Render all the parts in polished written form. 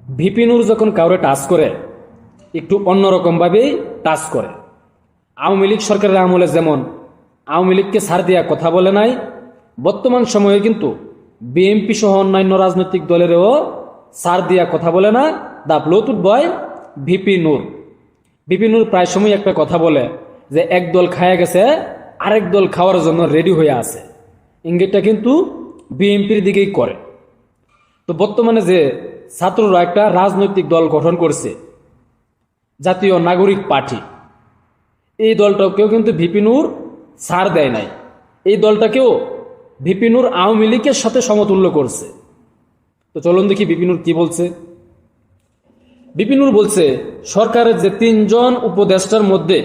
VP নূর যখন কাউরে touch করে একটু অন্যরকমভাবেই টাচ করে। আওয়ামী লীগ সরকারের আমলে যেমন আওয়ামী লীগকে ছাড় দেওয়া কথা বলে নাই, বর্তমান সময়ে কিন্তু বিএনপি সহ অন্যান্য রাজনৈতিক দলেরও ছাড় দেওয়া কথা বলে না the Bluetooth boy VP Nur. VP Nur প্রায় সময় একটা কথা বলে যে এক দল খায়া গেছে, আরেক দল খাওয়ার জন্য রেডি হয়ে আছে। ইঙ্গিতটা কিন্তু বিএনপির দিকেই করে। তো বর্তমানে যে ছাত্ররা একটা রাজনৈতিক দল গঠন করছে, জাতীয় নাগরিক পার্টি, এই দলটাকেও কিন্তু ভিপি নূর ছাড় দেয় নাই। এই দলটাকেও ভিপি নূর আওয়ামী লীগের সাথে সমতুল্য করছে। তো চলুন দেখি ভিপি নূর কি বলছে। ভিপি নূর বলছে, সরকারের যে 3 জন উপদেষ্টার মধ্যে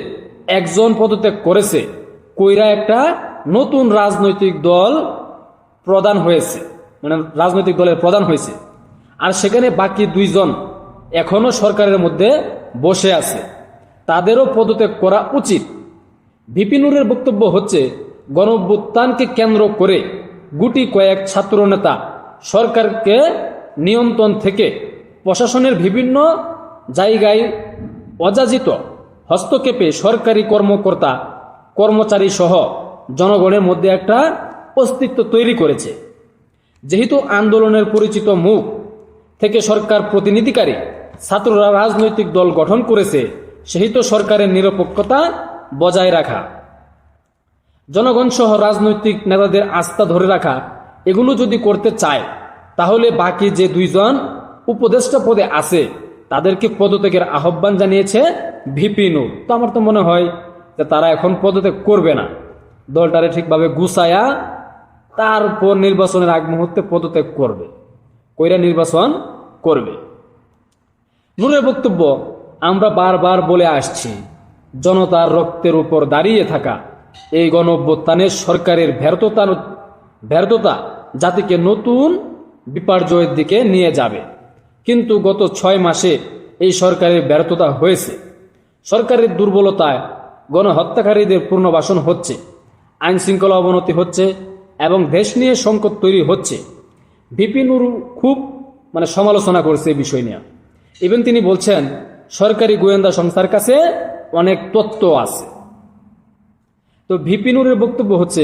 একজন পদত্যাগ করেছে, কইরা একটা নতুন রাজনৈতিক দল প্রধান হয়েছে, মানে রাজনৈতিক দলের প্রধান হয়েছে। আর সেখানে বাকি 2 জন এখনো সরকারের মধ্যে বসে আছে, তাদেরও পদত্যাগ করা উচিত। ভিপি নূরের বক্তব্য হচ্ছে, গণঅভ্যুত্থানকে কেন্দ্র করে গুটি কয়েক ছাত্র নেতা সরকারকে নিয়ন্ত্রণ থেকে প্রশাসনের বিভিন্ন জায়গায় অযাচিত হস্তক্ষেপে সরকারি কর্মকর্তা কর্মচারী সহ জনগণের মধ্যে একটা অস্তিত্ব তৈরি করেছে। যেহেতু আন্দোলনের পরিচিত মুখ থেকে সরকার প্রতিনিধিকারী ছাত্ররা রাজনৈতিক দল গঠন করেছে, সেহেতু সরকারের নিরপেক্ষতা বজায় রাখা, জনগণ সহ রাজনৈতিক নেতাদের আস্থা ধরে রাখা, এগুলো যদি করতে চায় তাহলে বাকি যে 2 জন উপদেষ্টা পদে আছে তাদেরকে পদত্যাগের আহ্বান জানিয়েছে ভিপি নূর। তো আমার তো মনে হয় যে তারা এখন পদত্যাগ করবে না, দলটারে ঠিকভাবে গুছায়া তারপর নির্বাচনের আগ মুহূর্তে পদত্যাগ করবে, কইরা নির্বাচন করবে। নূরের বক্তব্য, আমরা বারবার বলে আসছি, জনতার রক্তের উপর দাঁড়িয়ে থাকা এই গণঅভ্যুত্থানের সরকারের ব্যর্থতা জাতিকে নতুন বিপর্যয়ের দিকে নিয়ে যাবে। কিন্তু গত 6 মাসে এই সরকারের ব্যর্থতা হয়েছে। সরকারের দুর্বলতায় গণহত্যাকারীদের পুনর্বাসন হচ্ছে, আইন শৃঙ্খলা অবনতি হচ্ছে এবং দেশ নিয়ে সংকট তৈরি হচ্ছে। ভিপি নূর খুব সমালোচনা করছে এই বিষয় নিয়ে। ইভেন তিনি বলছেন, সরকারি গোয়েন্দা সংস্থার কাছে অনেক তথ্য আছে। তো ভিপি নূরের বক্তব্য হচ্ছে,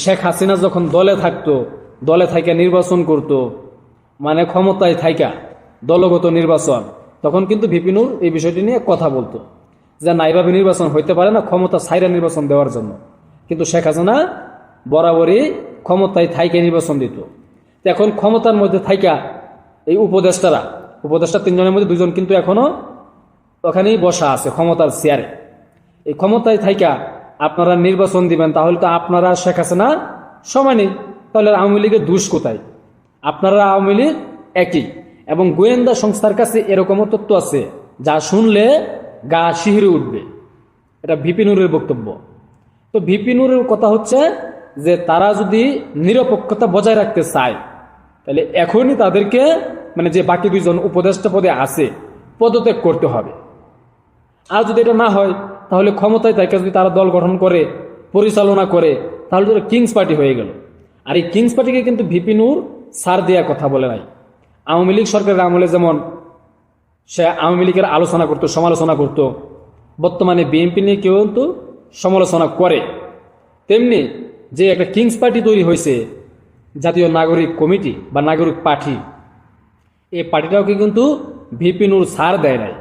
শেখ হাসিনা যখন দলে থাকতো, দলে থাইকা নির্বাচন করত, ক্ষমতায় থাইকা দলগত নির্বাচন, তখন কিন্তু ভিপি নূর এই বিষয়টি নিয়ে কথা বলতো যে না, এইভাবে নির্বাচন হইতে পারে না, ক্ষমতা ছাইরা নির্বাচন দেওয়ার জন্য। কিন্তু শেখ হাসিনা বরাবরই ক্ষমতায় থাইকা নির্বাচন দিত। এখন ক্ষমতার মধ্যে থাইকা এই উপদেষ্টা 3 জনের মধ্যে 2 জন কিন্তু এখনো ওখানেই বসা আছে ক্ষমতার চেয়ারে। এই ক্ষমতায় থাইকা আপনারা নির্বাচন দিবেন, তাহলে তো আপনারা শেখ হাসিনা সমানই, তাহলে আওয়ামী লীগের দোষ কোথায়? আপনারা আওয়ামী লীগ একই। এবং গোয়েন্দা সংস্থার কাছে এরকমও তথ্য আছে যা শুনলে গা শিহরে উঠবে। এটা ভিপি নূরের বক্তব্য। তো ভিপি নূরের কথা হচ্ছে যে তারা যদি নিরপেক্ষতা বজায় রাখতে চায় তাহলে এখনই তাদেরকে যে বাকি 2 জন উপদেষ্টা পদে আছে পদত্যাগ করতে হবে। আর যদি এটা না হয় তাহলে ক্ষমতায় থাকে যদি তারা দল গঠন করে পরিচালনা করে, তাহলে তো কিংস পার্টি হয়ে গেল। আর এই কিংস পার্টিকে কিন্তু ভিপি নূর ছাড় দেওয়া কথা বলে নাই। আওয়ামী লীগ সরকারের আমলে যেমন সে আওয়ামী লীগের আলোচনা করতো, সমালোচনা করত, বর্তমানে বিএনপি নিয়ে কেউ কিন্তু সমালোচনা করে, তেমনি যে একটা কিংস পার্টি তৈরি হয়েছে, জাতীয় নাগরিক কমিটি বা নাগরিক পার্টি, এই পার্টিটাকে কিন্তু ভিপি নূর ছাড় দেয় নাই।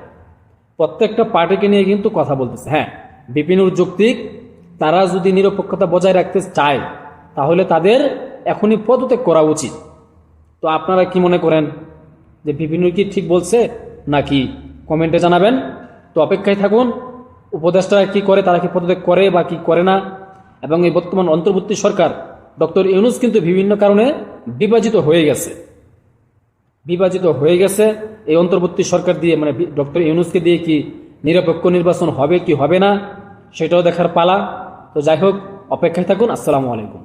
প্রত্যেকটা পার্টিকে নিয়ে কিন্তু কথা বলতেছে। হ্যাঁ, ভিপি নূর যৌক্তিক, তারা যদি নিরপেক্ষতা বজায় রাখতে চায় তাহলে তাদের এখনই পদত্যাগ করা উচিত। তো আপনারা কি মনে করেন যে ভিপি নূর কি ঠিক বলছে নাকি? কমেন্টে জানাবেন। তো অপেক্ষায় থাকুন, উপদেষ্টারা কি করে, তারা কি পদত্যাগ করে বা কি করে না। এবং এই বর্তমান অন্তর্বর্তী সরকার ডক্টর ইউনূস কিন্তু বিভিন্ন কারণে বিভাজিত হয়ে গেছে। এই অন্তর্বর্তী সরকার দিয়ে ডক্টর ইউনূসকে দিয়ে কি নিরপেক্ষ নির্বাচন হবে কি হবে না, সেটাও দেখার পালা। তো যাই হোক, অপেক্ষায় থাকুন। আসসালামু আলাইকুম।